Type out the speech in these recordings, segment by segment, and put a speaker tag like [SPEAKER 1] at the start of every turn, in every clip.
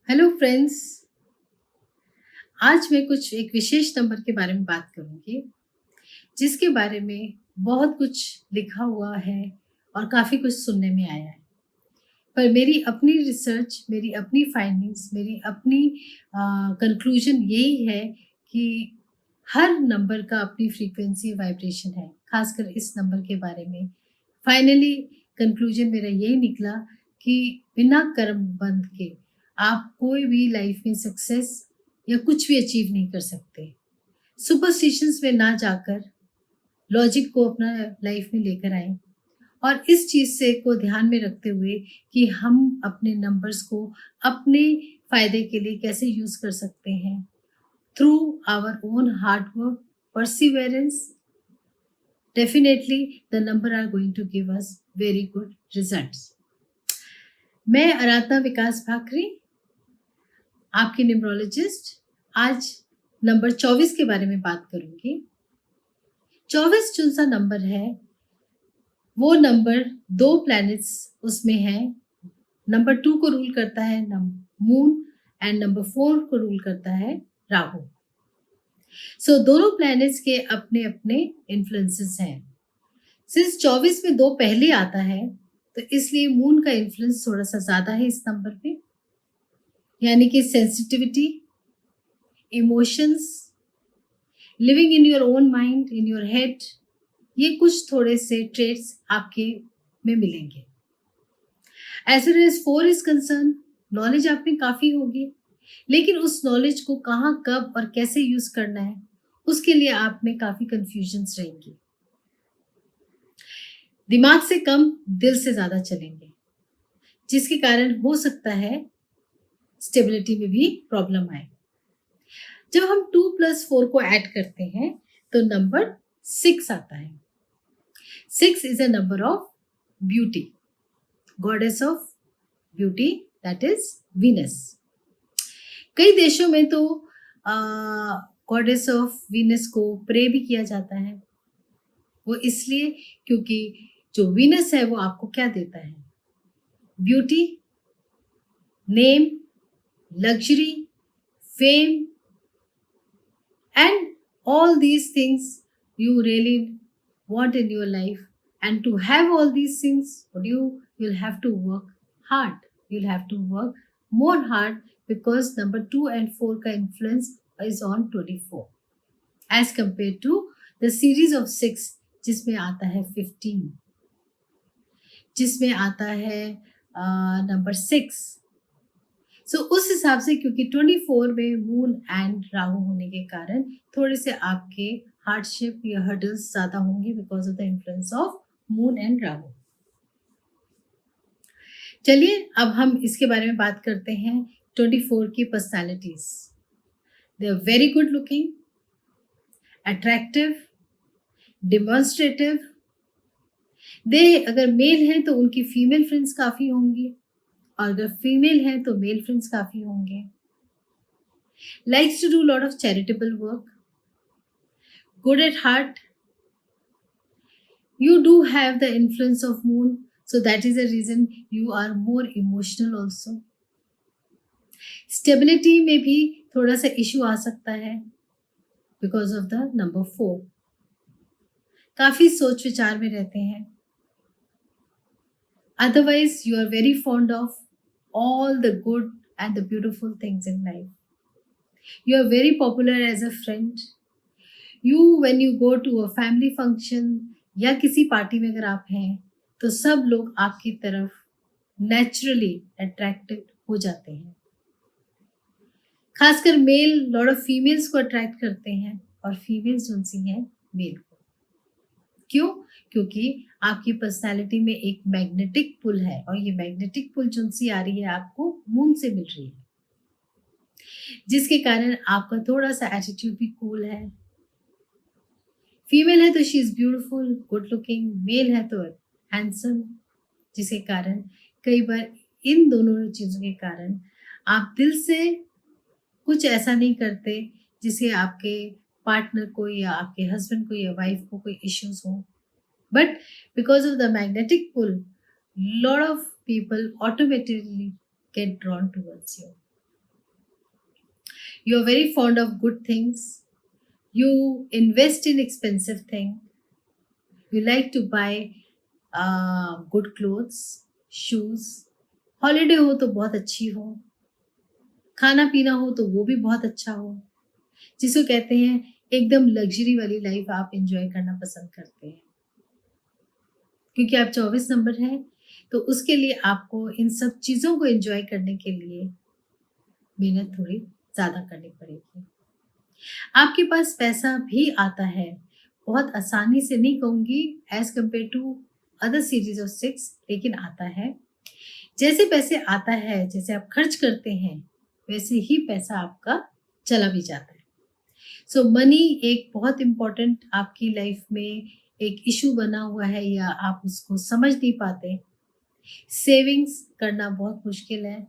[SPEAKER 1] Hello friends. आज मैं कुछ एक विशेष नंबर के बारे में बात करूंगी जिसके बारे में बहुत कुछ लिखा हुआ है और काफ़ी कुछ सुनने में आया है। पर मेरी अपनी रिसर्च, मेरी अपनी फाइंडिंग्स, मेरी अपनी कंक्लूजन यही है कि हर नंबर का अपनी फ्रीक्वेंसी वाइब्रेशन है। खासकर इस नंबर के बारे में फाइनली कंक्लूजन मेरा यही निकला कि बिना कर्म बंध के आप कोई भी लाइफ में सक्सेस या कुछ भी अचीव नहीं कर सकते। सुपरस्टिशंस में ना जाकर लॉजिक को अपना लाइफ में लेकर आएं और इस चीज़ से को ध्यान में रखते हुए कि हम अपने नंबर्स को अपने फ़ायदे के लिए कैसे यूज़ कर सकते हैं through our own hard work, perseverance. Definitely the number are going to give us very good results. मैं आराधना विकास भाकरी, आपकी न्यूमरोलॉजिस्ट, आज नंबर 24 के बारे में बात करूंगी। 24 जो सा नंबर है वो नंबर दो प्लैनेट्स उसमें है। नंबर 2 को रूल करता है मून एंड नंबर 4 को रूल करता है राहु। सो दोनों प्लैनेट्स के अपने अपने इन्फ्लुएंसेस हैं। सिंस 24 में दो पहले आता है तो इसलिए मून का इन्फ्लुएंस थोड़ा सा ज्यादा है इस नंबर पे, यानी कि sensitivity, emotions, living in your own mind, in your head, ये कुछ थोड़े से ट्रेड्स आपके में मिलेंगे। As far as 4 is concern, knowledge आप में काफी होगी, लेकिन उस नॉलेज को कहाँ, कब और कैसे यूज करना है उसके लिए आप में काफी कंफ्यूजन्स रहेंगी। दिमाग से कम दिल से ज्यादा चलेंगे, जिसके कारण हो सकता है स्टेबिलिटी में भी प्रॉब्लम आए। जब हम 2 + 4 को ऐड करते हैं तो नंबर 6 आता है। 6 is a number of beauty, goddess of beauty, that is Venus. कई देशों में तो गॉडेस ऑफ वीनस को प्रे भी किया जाता है। वो इसलिए क्योंकि जो वीनस है वो आपको क्या देता है? Beauty, name, luxury, fame, and all these things you really want in your life. And to have all these things, you'll have to work hard. You'll have to work more hard because number 2 and 4 का influence is on 24 as compared to the series of 6 जिसमें आता है 15, जिसमें आता है number 6। सो उस हिसाब से क्योंकि 24 में मून एंड राहु होने के कारण थोड़े से आपके हार्डशिप या हर्डल्स ज्यादा होंगे because of the influence of moon and Rahu. चलिए अब हम इसके बारे में बात करते हैं 24 की personalities. They are very good looking, attractive, demonstrative. They अगर मेल हैं तो उनकी फीमेल फ्रेंड्स काफी होंगी और अगर फीमेल है तो मेल फ्रेंड्स काफी होंगे। Likes to do lot of charitable work, good at heart. You do have the influence of moon, so that is the reason you are more emotional also. Stability में भी थोड़ा सा issue आ सकता है because of the number 4. काफी सोच विचार में रहते हैं। Otherwise, you are very fond of all the good and the beautiful things in life. You are very popular as a friend. When you go to a family function या किसी party में अगर आप हैं तो सब लोग आपकी तरफ नेचुरली अट्रैक्टेड हो जाते हैं। खासकर मेल लॉट ऑफ फीमेल्स को अट्रैक्ट करते हैं और फीमेल्स उनसी हैं मेल को। क्यों? क्योंकि आपकी पर्सनालिटी में एक मैग्नेटिक पुल है और ये मैग्नेटिक पुल जो सी आ रही है आपको मून से मिल रही है, जिसके कारण आपका थोड़ा सा एटीट्यूड भी कूल है। फीमेल है तो she is beautiful, good looking, male है तो हैंडसम, जिसके कारण कई बार इन दोनों चीज़ों के कारण आप दिल से कुछ ऐसा नहीं करते जिससे आपके पार्टनर को या आपके हस्बैंड को या वाइफ को कोई इश्यूज हो, but because of the magnetic pull lot of people automatically get drawn towards you. You are very fond of good things. You invest in expensive thing. You like to buy good clothes, shoes. Holiday हो तो बहुत अच्छी हो, खाना पीना हो तो वो भी बहुत अच्छा हो, जिसको कहते हैं एकदम लग्जरी वाली लाइफ आप एंजॉय करना पसंद करते हैं। क्योंकि आप 24 नंबर हैं, तो उसके लिए आपको इन सब चीज़ों को एंजॉय करने के लिए मेहनत थोड़ी ज़्यादा करनी पड़ेगी। आपके पास पैसा भी आता है, बहुत आसानी से नहीं कहूँगी as compare to other series of 6, लेकिन आता है। जैसे पैसे आता है, जैसे आप खर्च करते हैं, वैसे ही पैसा आपका चला भी जाता है। सो मनी एक बहुत इम्पोर्टेंट आपकी लाइफ में एक इशू बना हुआ है या आप उसको समझ नहीं पाते। सेविंग्स करना बहुत मुश्किल है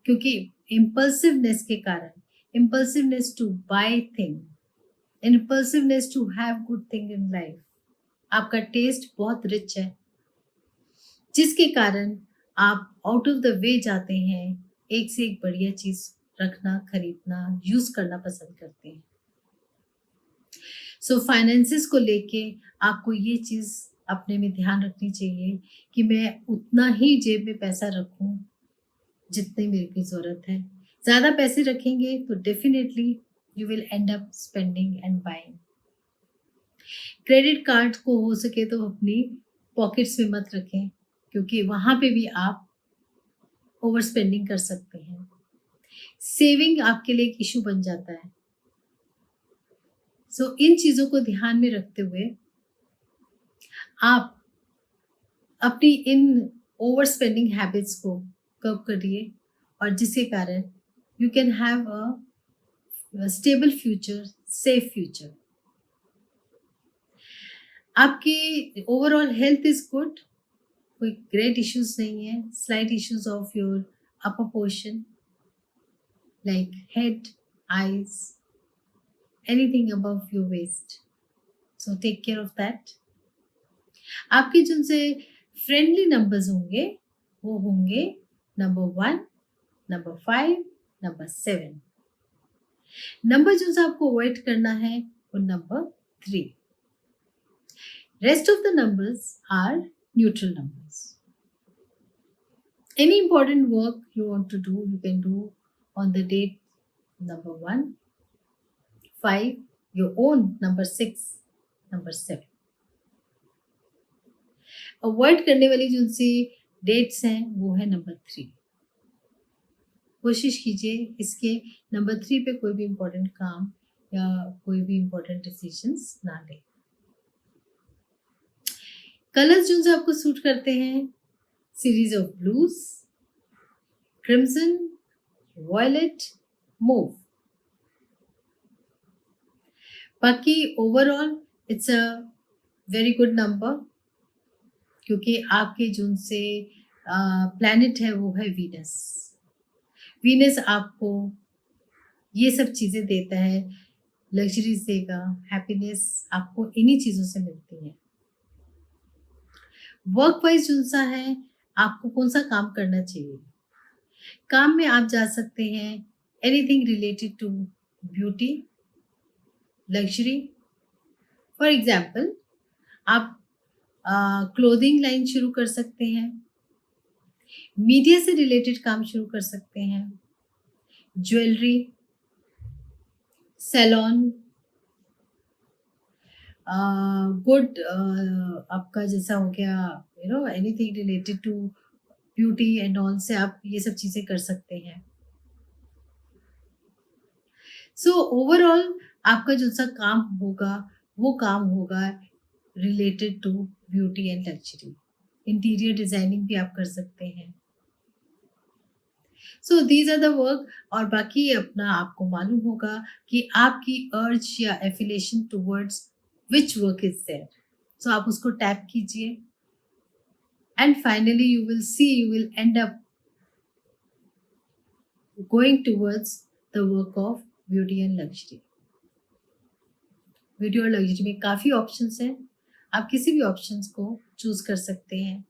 [SPEAKER 1] क्योंकि इम्पल्सिवनेस के कारण, impulsiveness to buy thing, impulsiveness to have good thing in life, आपका टेस्ट बहुत रिच है, जिसके कारण आप आउट ऑफ द वे जाते हैं, एक से एक बढ़िया चीज रखना, खरीदना, यूज करना पसंद करते हैं। सो फाइनेंसेस को लेके आपको ये चीज़ अपने में ध्यान रखनी चाहिए कि मैं उतना ही जेब में पैसा रखूं जितनी मेरे की ज़रूरत है। ज़्यादा पैसे रखेंगे तो definitely you will end up spending and buying. Credit card को हो सके तो अपनी पॉकेट्स में मत रखें क्योंकि वहाँ पे भी आप ओवर स्पेंडिंग कर सकते हैं। सेविंग आपके लिए एक इशू बन जाता है। सो इन चीज़ों को ध्यान में रखते हुए आप अपनी इन ओवर स्पेंडिंग हैबिट्स को कर्ब करिए और जिसके कारण you can have a stable future, safe future. आपकी ओवरऑल हेल्थ इज गुड, कोई ग्रेट इश्यूज नहीं है, slight issues of your upper portion like head, eyes, anything above your waist, so take care of that. आपके जिनसे friendly numbers होंगे वो होंगे number 1, number 5, number 7। Number जिनसे आपको अवॉइड करना है वो number 3। Rest of the numbers are neutral numbers. Any important work you want to do, you can do on the date number 1, 5, your own number 6, number 7। Avoid करने वाली जो सी dates हैं वो है नंबर 3। कोशिश कीजिए इसके नंबर 3 पे कोई भी इम्पोर्टेंट काम या कोई भी इम्पोर्टेंट डिसीजंस ना लें। कलर्स जो आपको सूट करते हैं, series of blues, crimson, violet, mauve. बाकी overall it's a very good number क्योंकि आपके जो से प्लैनेट है वो है वीनस। वीनस आपको ये सब चीज़ें देता है, लग्जरीज देगा, हैप्पीनेस आपको इन्हीं चीज़ों से मिलती है। वर्क वाइज जो सा है, आपको कौन सा काम करना चाहिए। काम में आप जा सकते हैं anything related to beauty, luxury. For example आप क्लोथिंग लाइन शुरू कर सकते हैं, मीडिया से रिलेटेड काम शुरू कर सकते हैं, ज्वेलरी, सैलून, गुड आपका जैसा हो गया anything related to beauty and all से आप ये सब चीज़ें कर सकते हैं। सो ओवरऑल आपका जो सा काम होगा वो काम होगा related to beauty and luxury. Interior designing भी आप कर सकते हैं। So these are the work. और बाकी अपना आपको मालूम होगा कि आपकी अर्ज या affiliation towards which work is there, so आप उसको टैप कीजिए and finally you will see, you will end up going towards the work of beauty and luxury. Beauty और लग्जरी में काफ़ी ऑप्शंस हैं, आप किसी भी ऑप्शंस को चूज कर सकते हैं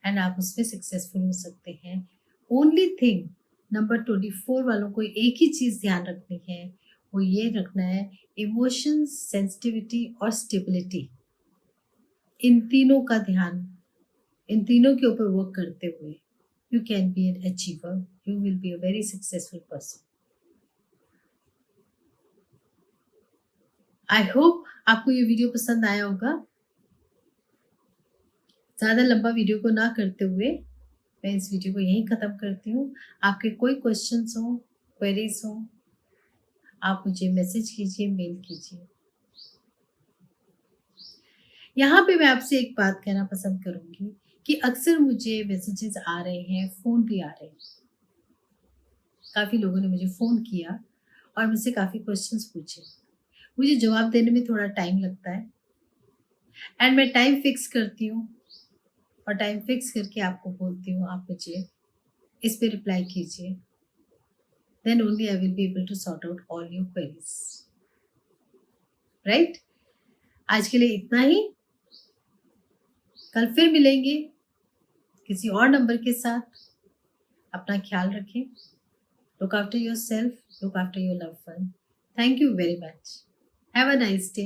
[SPEAKER 1] एंड आप उसमें सक्सेसफुल हो सकते हैं। ओनली थिंग नंबर 24 वालों को एक ही चीज़ ध्यान रखनी है, वो ये रखना है इमोशंस, सेंसिटिविटी और स्टेबिलिटी। इन तीनों का ध्यान, इन तीनों के ऊपर वर्क करते हुए you can be an achiever, you will be a very successful person. I hope आपको ये वीडियो पसंद आया होगा। ज़्यादा लंबा वीडियो को ना करते हुए मैं इस वीडियो को यहीं ख़त्म करती हूँ। आपके कोई क्वेश्चंस हो, क्वेरीज हो, आप मुझे मैसेज कीजिए, मेल कीजिए। यहाँ पे मैं आपसे एक बात कहना पसंद करूँगी कि अक्सर मुझे मैसेजेस आ रहे हैं, फ़ोन भी आ रहे हैं। काफ़ी लोगों ने मुझे फ़ोन किया और मुझसे काफ़ी क्वेश्चंस पूछे। मुझे जवाब देने में थोड़ा टाइम लगता है एंड मैं टाइम फिक्स करती हूँ और टाइम फिक्स करके आपको बोलती हूँ, आप मुझे इस पे रिप्लाई कीजिए। Then only I will be able to sort out all your queries, right? आज के लिए इतना ही। कल फिर मिलेंगे किसी और नंबर के साथ। अपना ख्याल रखें। Look after your self, look after your loved one. Thank you very much. Have a nice day.